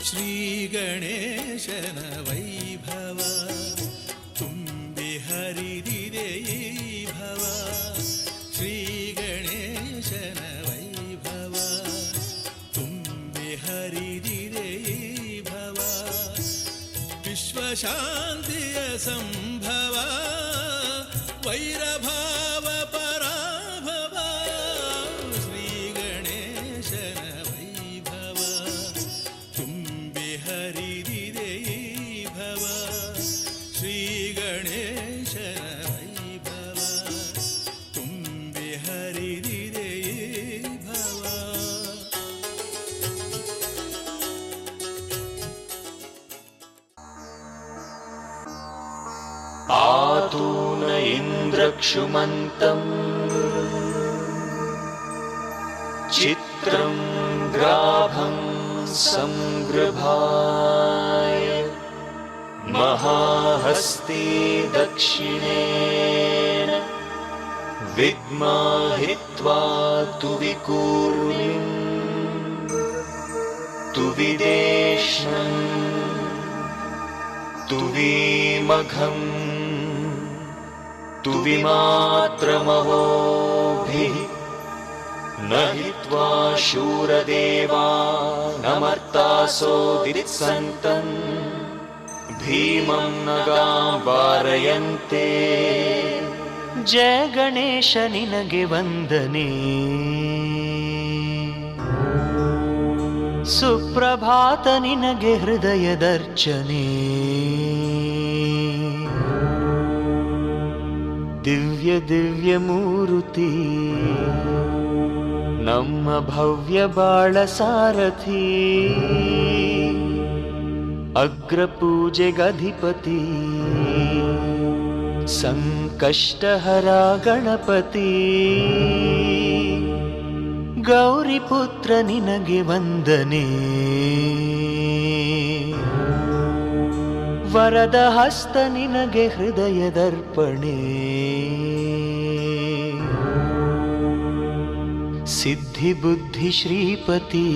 ಶ್ರೀಗಣೇಶನ ವೈಭವ ತುಂಬಿ ಹರಿದಿದೆ ಈ ಭವ. ಶ್ರೀಗಣೇಶನ ವೈಭವ ತುಂಬಿ ಹರಿದಿದೆ ಈ ಭವ. ವಿಶ್ವಶಾಂತಿಯ ಸಂಭವ ವೈರಭಾವ ಪರಾಭವ. ಶ್ರೀಗಣೇಶನ ವೈಭವ ತುಂಬಿ ಹರಿದಿದೆ ಈ ಭವ. ಶ್ರೀಗಣೇಶನ ವೈಭವ ತುಂಬಿ ಹರಿದಿದೆ ಈ ಭವ. ಆತೂನ ಇಂದ್ರಕ್ಷುಮಂತಂ ಚಿತ್ರಂ ಗ್ರಾಭಂ ಸಂಗೃಭಾಯ ಮಹಾಹಸ್ತಿ ದಕ್ಷಿಣೇನ ವಿದ್ಮಾಹಿತ್ವಾ ತು ವಿಕೂರ್ಮಿಂ ತು ವಿದೇಶ್ನಂ ತು ವಿಮಘಂ ತು ವಿಮಾತ್ರಮವೋಭಿಃ ನ ಹಿತ್ವಾ ಶೂರದೇವಾನಮರ್ತಾಸೋದಿತ್ಸಂತಂ ಭೀಮಂ ನಗಾಂ ವಾರಯಂತೆ. ಜಯ ಗಣೇಶ ನಿನಗೆ ವಂದನೆ. ಸುಪ್ರಭಾತ ನಿನಗೆ ಹೃದಯದರ್ಚನೆ. ದಿವ್ಯ ದಿವ್ಯ ಮೂರುತಿ ನಮ್ಮ ಭವ್ಯ ಬಾಳ ಸಾರಥಿ. ಅಗ್ರಪೂಜೆಗಧಿಪತಿ ಸಂಕಷ್ಟಹರ ಗಣಪತಿ. ಗೌರಿಪುತ್ರ ನಿನಗೆ ವಂದನೆ. ವರದ ಹಸ್ತ ನಿನಗೆ ಹೃದಯದರ್ಪಣೆ. ಸಿದ್ಧಿ ಬುದ್ಧಿ ಶ್ರೀಪತಿ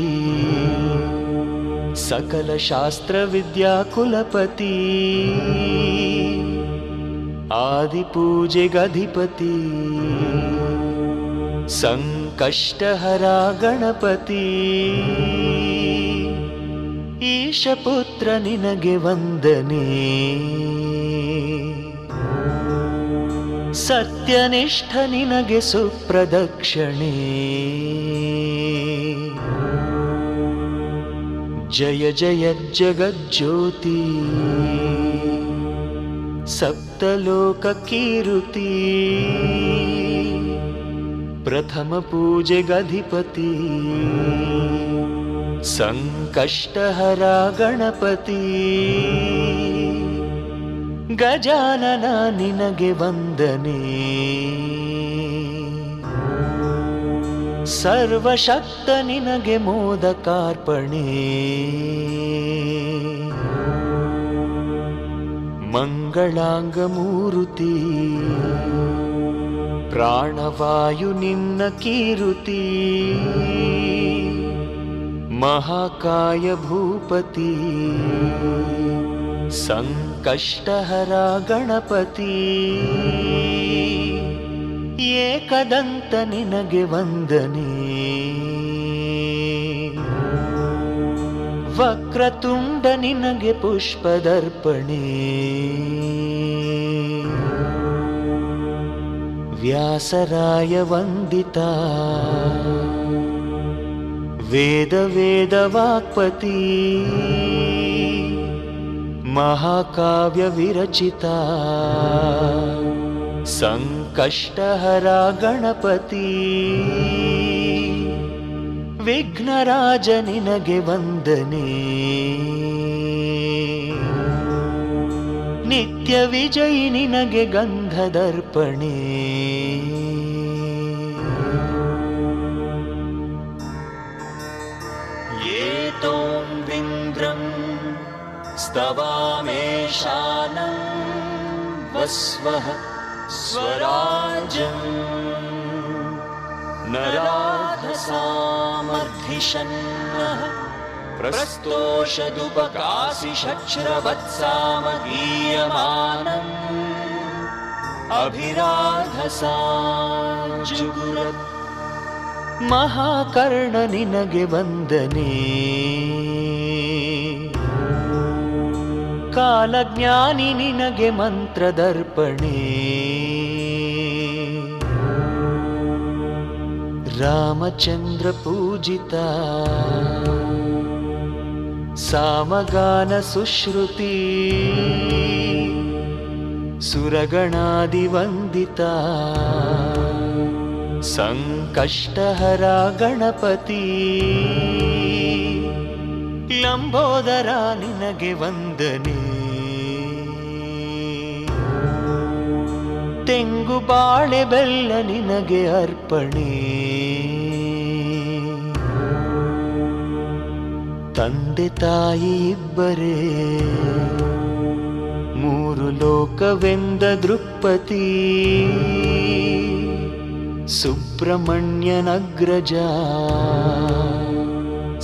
ಸಕಲ ಶಾಸ್ತ್ರ ವಿದ್ಯಾ ಕುಲಪತಿ. ಆದಿಪೂಜೆಗಧಿಪತಿ ಸಂಕಷ್ಟಹರ ಗಣಪತಿ. ಈಶಪುತ್ರ ನಿನಗೆ ವಂದನೆ. ಸತ್ಯನಿಷ್ಠ ನಿನಗೆ ಸುಪ್ರದಕ್ಷಿಣೆ. ಜಯ ಜಯ ಜಗಜ್ಯೋತಿ ಸಪ್ತಲೋಕ ಕೀರುತಿ. ಪ್ರಥಮ ಪೂಜೆಗಧಿಪತಿ ಸಂಕಷ್ಟಹರ ಗಣಪತಿ. ಗಜಾನನ ನಿನಗೆ ವಂದನೆ. ಸರ್ವಶಕ್ತ ನಿನಗೆ ಮೋದಕಾರ್ಪಣೆ. ಮಂಗಳಾಂಗ ಮೂರುತಿ ಪ್ರಾಣವಾಯು ನಿನ್ನ ಕೀರುತಿ. ಮಹಾಕಾಯ ಭೂಪತಿ ಸಂಕಷ್ಟಹರ ಗಣಪತಿ. ಏಕದಂತ ನಿನಗೆ ವಂದನೆ. ವಕ್ರತುಂಡ ನಿನಗೆ ಪುಷ್ಪದರ್ಪಣೆ. ವ್ಯಾಸರಾಯ ವಂದಿತ ವೇದ ವೇದ ವಾಕ್ಪತಿ. ಮಹಾಕಾವ್ಯ ವಿರಚಿತ ಸಂಕಷ್ಟಹರ ಗಣಪತಿ. ವಿಘ್ನರಾಜ ನಿನಗೆ ವಂದನೆ. ನಿತ್ಯ ವಿಜಯಿ ನಿನಗೆ ಗಂಧದರ್ಪಣೆ. ಏತೋಂ ವಿಂದ್ರಂ ಸ್ತವಾಮೇಶಾನಂ ವಸ್ವಃ ಸ್ವರಾಜ್ಯಂ ನರಾಧ ಸಾಮರ್ಥಿಷನ್ನಃ प्रस्तोषदुपकासि शच्रवत्सामगीयमानम् अभिराधसाजुगुरत् ಮಹಾಕರ್ಣ ನಿನಗೆ ವಂದನೆ ಕಾಲಜ್ಞಾನಿ ನಿನಗೆ ಮಂತ್ರದರ್ಪಣೆ ರಾಮಚಂದ್ರ ಪೂಜಿತ ಸಾಮಗಾನ ಸುಶ್ರುತಿ ಸುರಗಣಾದಿ ವಂದಿತ ಸಂಕಷ್ಟಹರ ಗಣಪತಿ ಲಂಬೋದರ ನಿನಗೆ ವಂದನೆ ತೆಂಗು ಬಾಳೆ ಬೆಲ್ಲ ನಿನಗೆ ಅರ್ಪಣೆ ತಂದೆ ತಾಯಿ ಇಬ್ಬರೇ ಮೂರು ಲೋಕವೆಂದ ದೃಕ್ಪತಿ ಸುಬ್ರಹ್ಮಣ್ಯನಗ್ರಜ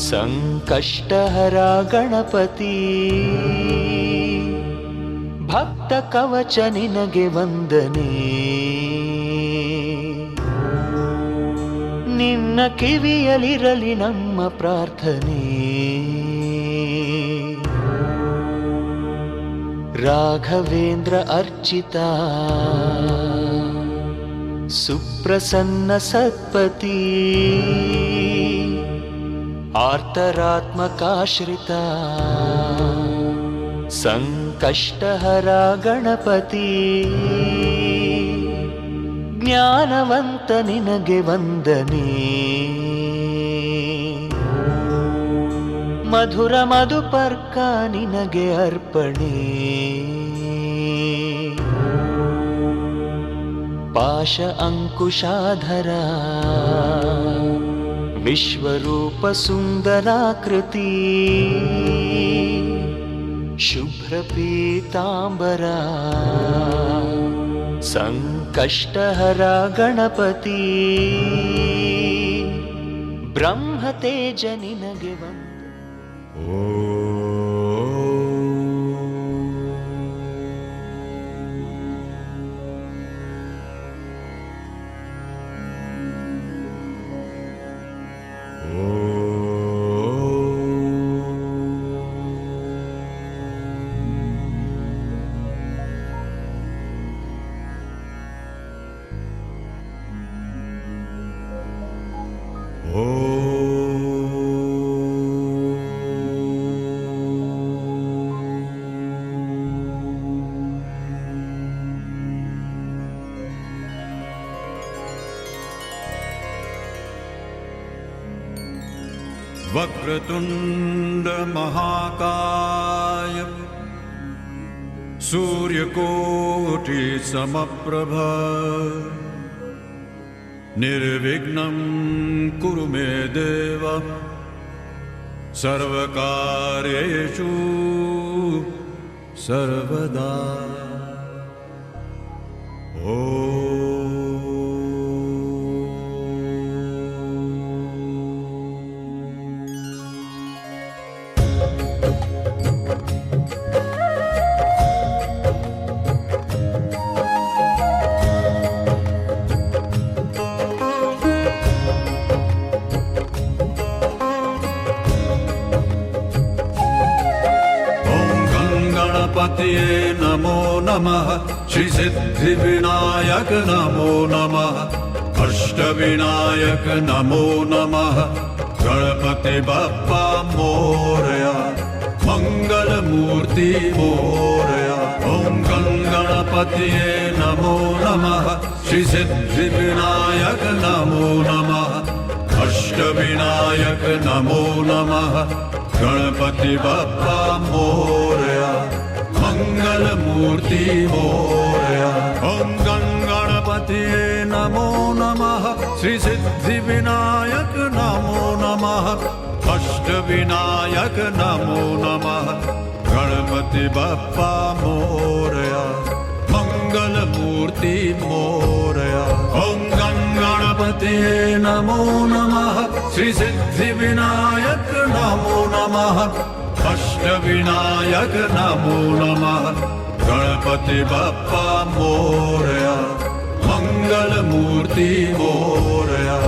ಸಂಕಷ್ಟಹರ ಗಣಪತಿ ಭಕ್ತ ಕವಚ ನಿನಗೆ ವಂದನೆ ನಿನ್ನ ಕಿವಿಯಲಿರಲಿ ನಮ್ಮ ಪ್ರಾರ್ಥನೆ ರಾಘವೇಂದ್ರ ಅರ್ಚಿತ ಸುಪ್ರಸನ್ನ ಸತ್ಪತಿ ಆರ್ತರಾತ್ಮಕಾಶ್ರಿತ ಸಂಕಷ್ಟಹರ ಗಣಪತಿ ಜ್ಞಾನವಂತ ನಿನಗೆ ವಂದನೆ ಮಧುರ ಮಧುಪರ್ಕ ನಿನಗೆ ಅರ್ಪಣೆ ಪಾಶ ಅಂಕುಶಾಧರ ವಿಶ್ವರೂಪ ಸುಂದರಾಕೃತಿ ಶುಭ್ರ ಪೀತಾಂಬರ ಸಂಕಷ್ಟಹರ ಗಣಪತಿ ಬ್ರಹ್ಮತೇಜ ನಿನಗೆ ವಂದನೆ वक्रतुंड महाकाय सूर्यकोटि समप्रभ निर्विघ्नं कुरु मे देव सर्वकार्येषु सर्वदा गणपतिये नमो नमः श्री सिद्धिविनायक नमो नमः अष्टविनायक नमो नमः गणपति बप्पा मोरया मंगलमूर्ति मोरया ओम गणपतिये नमो नमः श्री सिद्धिविनायक नमो नमः अष्टविनायक नमो नमः गणपति बप्पा मोरया मंगलमूर्ति मोरया ओम गणपतिये नमो नमः श्री सिद्धिविनायक नमो नमः अष्टविनायक नमो नमः गणपति बप्पा मोरया मंगलमूर्ति मोरया ओम गणपति गणपतये नमो नमः श्रीसिद्धिविनायक नमो नमः अष्टविनायक नमो नमः गणपति बप्पा मोरया मंगलमूर्ति मोरया।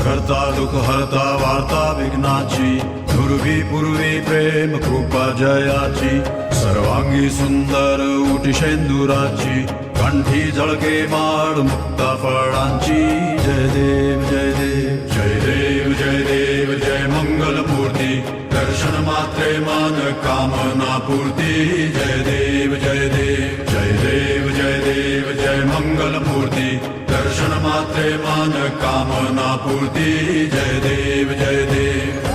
करता दुख हरता वार्ता विघ्नाची दुर्वी पूर्वी प्रेम कृपा जयाची सर्वांगी सुंदर उटी शेंदुराची कंठी झळके माळ मुक्ता फळांची जय देव जय देव जय देव जय देव जय मंगल मूर्ती दर्शन मात्रे मान कामना पूर्ती जय देव जय देव जय देव जय देव जय मंगल मूर्ती दर्शन मात्रे मान कामना पूर्ती जय देव जय देव।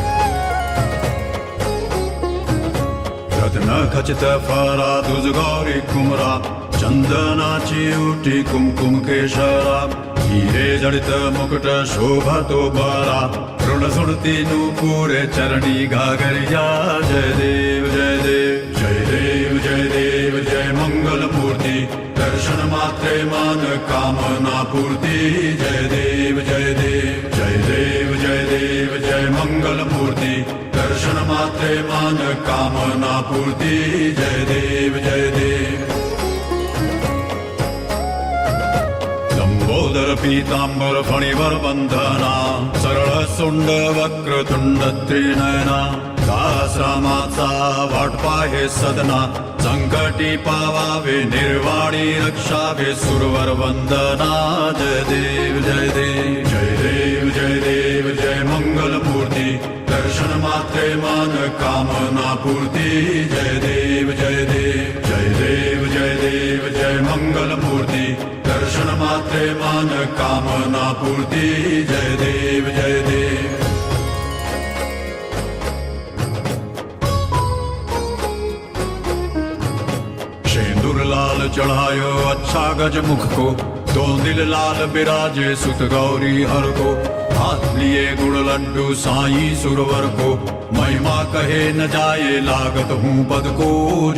रत्न खचित फरा दुज गौरी कुमरा चंदनाची उटी कुमकुम केशरा हिरे जडित मुकुट शोभा तो बरा ऋण सुरती नूपुरे चरणी घागरिया जय देव जय देव जय देव जय देव जय मंगल मूर्ती दर्शन मात्रे मान कामना पूर्ति जय देव जय देव जय देव जय देव जय मंगल मूर्ति दर्शन मात्रे मान कामना पूर्ति जय देव जय देव। लंबोदर पीतांबर फणिवर बंधना सरळ सुंड वक्र तुंड त्रिनयना दासरामाचा वाटपा हे सदना संकटी पावावे निर्वाणी रक्षावे सुरवर वंदना जय देव जय देव जय देव जय देव जय मंगल मूर्ति दर्शन मात्रे मान कामना पूर्ति जय देव जय देव जय देव जय देव जय मंगल मूर्ति दर्शन मात्रे मान कामना पूर्ति जय देव जय देव। लाल चढ़ायो अच्छा गज मुख को दो दिल लाल बिराजे सुत गौरी हर को हाथ लिए गुड़ लड्डू साई सुरवर को महिमा कहे न जाए लागत हूँ पद को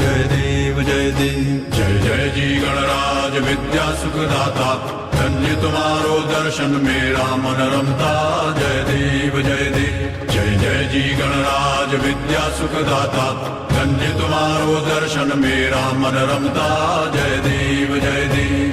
जय देव जय देव जय जय जी गणराज विद्या सुखदाता धन्य तुम्हारो दर्शन मेरा मन रमता जय देव जय देव जय जय जी गणराज विद्या सुखदाता धन्य तुम्हारो दर्शन मेरा मन रमता जय देव जय देव।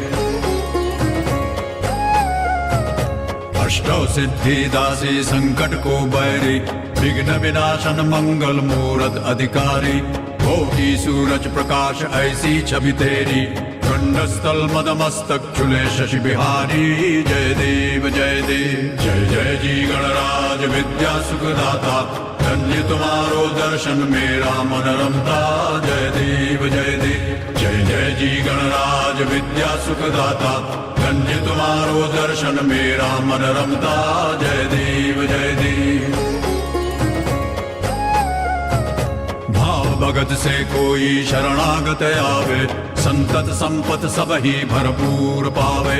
अष्टौ सिद्धि दासी संकट को बैरी विघ्न विनाशन मंगल मूरत अधिकारी कोटि सूरज प्रकाश ऐसी छवि तेरी खंडस्थल मदमस्तक चुले शशि बिहारी जय देव जय देव जय जय जी गणराज विद्या सुखदाता धन्य तुम्हारो दर्शन मेरा मन रमता जय देव जय देव जय जय जी गणराज विद्या सुखदाता धन्य तुम्हारो दर्शन मेरा मन रमता जय देव जय देव। भाव भगत से कोई शरणागत आवे संतत संपत सब ही भरपूर पावे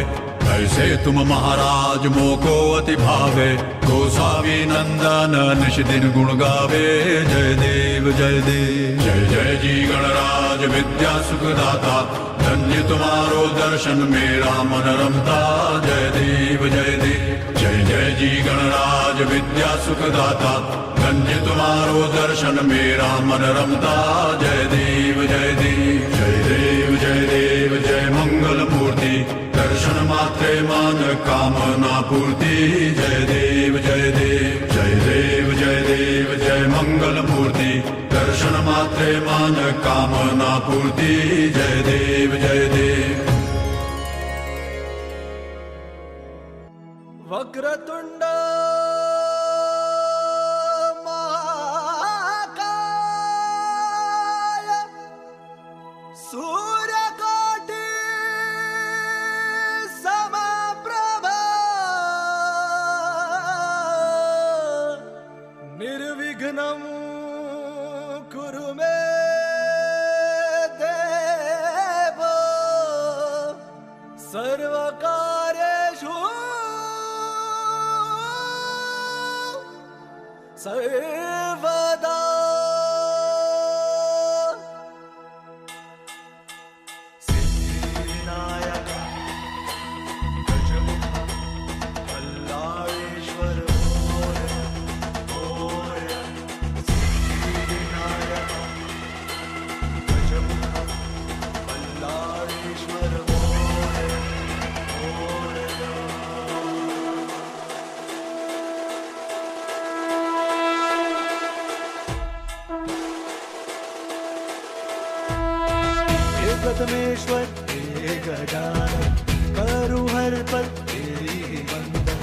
ऐसे तुम महाराज मोको अति भावे गोसावी नंदन निश दिन गुण गावे जय देव जय देव जय जय जी गणराज विद्या सुखदाता धन्य तुम्हारो दर्शन मेरा मन रमता जय देव जय देव जय जय जी गणराज विद्या सुखदाता धन्य तुम्हारो दर्शन मेरा मन रमता जय देव जय देव जय देव जय देव जय मंगल मूर्ति दर्शन मात्रे मान कामना पूर्ति जय देव जय देव जय देव जय देव जय मंगल मूर्ति दर्शन मात्रे मान कामना पूर्ति जय देव जय देव। वक्रतुंड निर्विघ्नं कुरु मे देव सर्वकार्येषु सर्वदा सिद्धिविनायक गजमुख मल्लाळेश्वर मोरया मोरया सिद्धिविनायक गजमुख मल्लाळेश्वर मोरया मोरया हे प्रथमेश्वर हे गजानन करु हर पल तेरी वंदन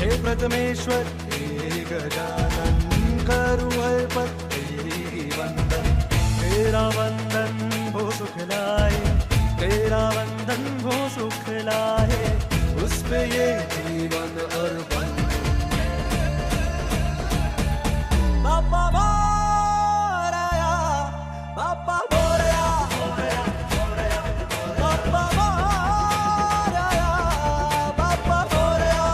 हे प्रथमेश्वर हे गजानन करु हर पल तेरी वंदन तेरा वंदन हो सुख लाए तेरा वंदन हो सुख लाए उस पे ये जीवन अर्पण बाबा मोरया बाबा मोरया बाबा मोरया बाबा मोरया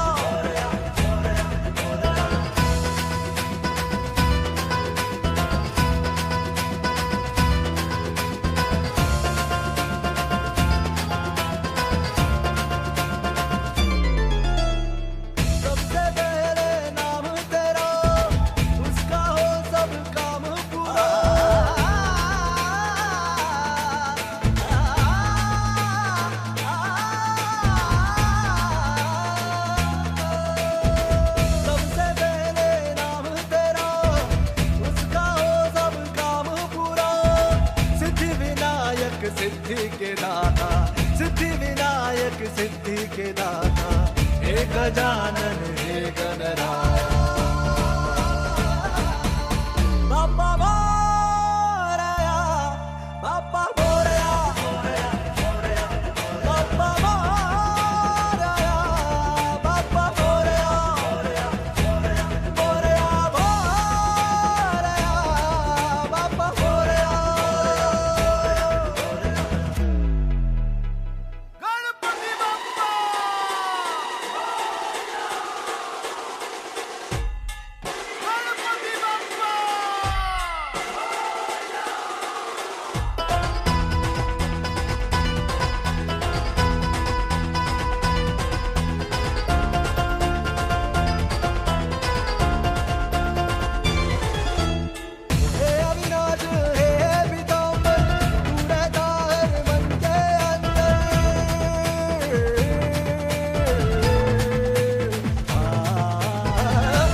सबसे पहले नाम तेरा उसका हो सब काम पूरा सबसे पहले नाम तेरा उसका हो सब काम पूरा सिद्धि विनायक सिद्धि के दाता सिद्धि विनायक सिद्धि के दाता हे गजानन हे गणराज बाबा मोरया बाबा मोरया बाबा मोरया बाबा मोरया मोरया मोरया बाबा मोरया गणपति बाप्पा गणपति बाप्पा हे अविनाश हे पीताम्बर तू रहता हर मन के अंदर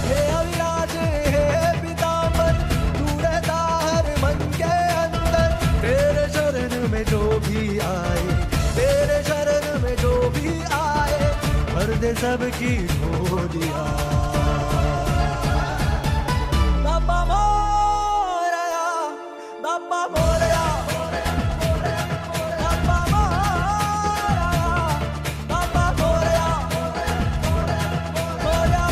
हे अविनाश हे पीताम्बर तू रहता हर मन के अंदर तेरे शरण में जो भी आए तेरे शरण में जो भी आए भर दे सबकी झोलियां बाबा मोरया बाबा मोरया बाबा मोरया बाबा मोरया मोरया मोरया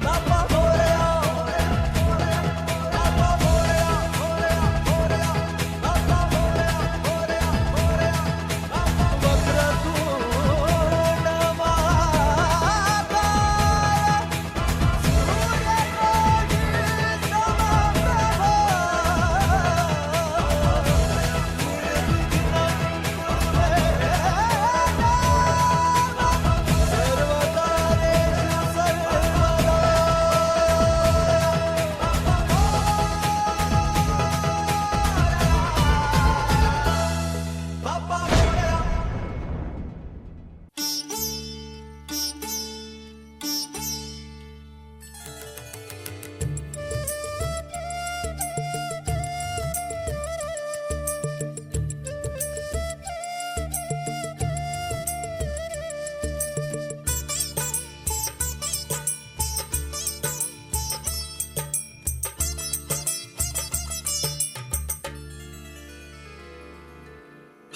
बाबा मोरया बाबा मोरया मोरया बाबा मोरया मोरया वक्रतुंड महाकाय सूर्यकोटि सर्वकार्येषु सर्वदा बाबा मोरया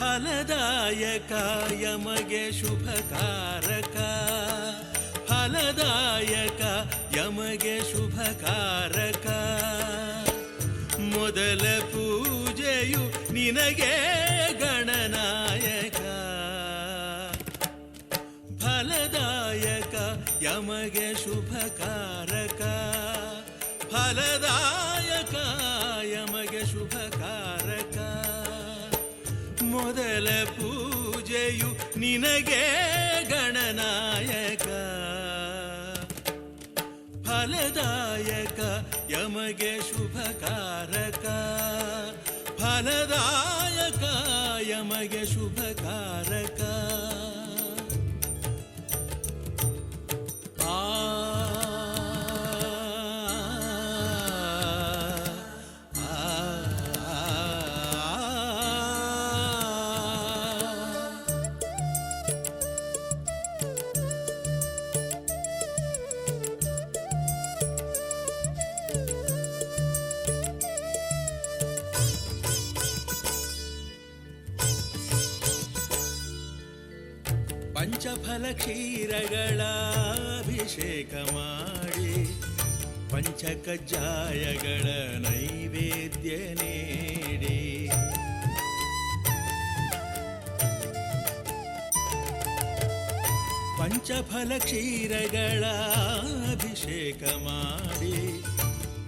ಫಲದಾಯಕ ಯಮಗೆ ಶುಭಕಾರಕ ಫಲದಾಯಕ ಯಮಗೆ ಶುಭಕಾರಕ ಮೊದಲ ಪೂಜೆಯು ನಿನಗೆ ಗಣನಾಯಕ ಫಲದಾಯಕ ಯಮಗೆ ಶುಭಕಾರಕ ಫಲದಾಯಕ ಯಮಗೆ ಶುಭಕಾರಕ ಮೊದಲ ಪೂಜೆಯು ನಿನಗೆ ಗಣನಾಯಕ ಫಲದಾಯಕ ಯಮಗೆ ಶುಭಕಾರಕ ಫಲದಾಯಕ ಯಮಗೆ ಶುಭಕಾರಕ ಪಂಚಫಲ ಕ್ಷೀರಗಳ ಅಭಿಷೇಕ ಮಾಡಿ ಪಂಚಕಜ್ಜಾಯಗಳ ನೈವೇದ್ಯ ನೀಡಿ ಪಂಚಫಲ ಕ್ಷೀರಗಳ ಅಭಿಷೇಕ ಮಾಡಿ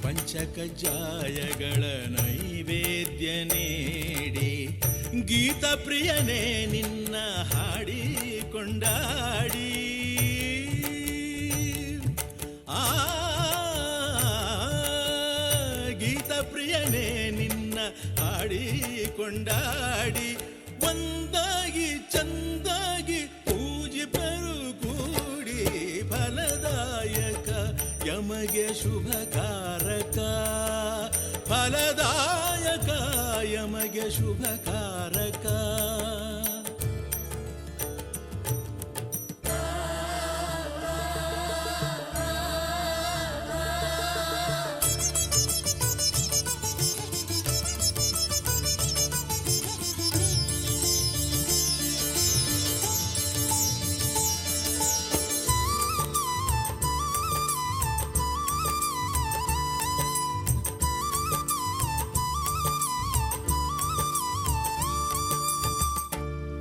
ಪಂಚಕಜ್ಜಾಯಗಳ ನೈವೇದ್ಯ ನೀಡಿ ಗೀತ ಪ್ರಿಯನೇ ನಿನ್ನ ಹಾಡಿ ಕೊಂಡಾಡಿ ಗೀತ ಪ್ರಿಯನೇ ನಿನ್ನ ಹಾಡಿ ಕೊಂಡಾಡಿ ಒಂದಾಗಿ ಚಂದಾಗಿ ಪೂಜಿಪರು ಕೂಡಿ ಫಲದಾಯಕ ಯಮಗೆ ಶುಭಕಾರಕ ಫಲದಾಯಕ ಯಮಗೆ ಶುಭಕಾರಕ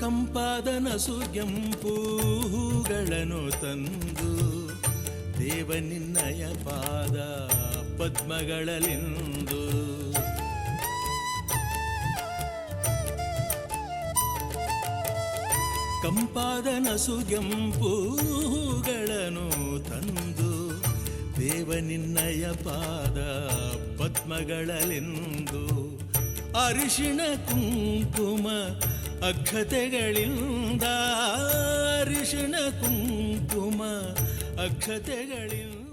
ಕಂಪಾದ ನಸುಗೆಂಪು ಹೂಗಳನ್ನು ತಂದು ದೇವ ನಿನ್ನಯ ಪಾದ ಪದ್ಮಗಳಲಿಂದು ಕಂಪಾದ ನಸುಗೆಂಪು ಹೂಗಳನ್ನು ತಂದು ದೇವ ನಿನ್ನಯ ಪಾದ ಪದ್ಮಗಳಲಿಂದು ಅರಿಶಿಣ ಕುಂಕುಮ ಅಕ್ಷತೆಗಳಿಂದ ಅರಿಶಿಣ ಕುಂಕುಮ ಅಕ್ಷತೆಗಳಿಂದ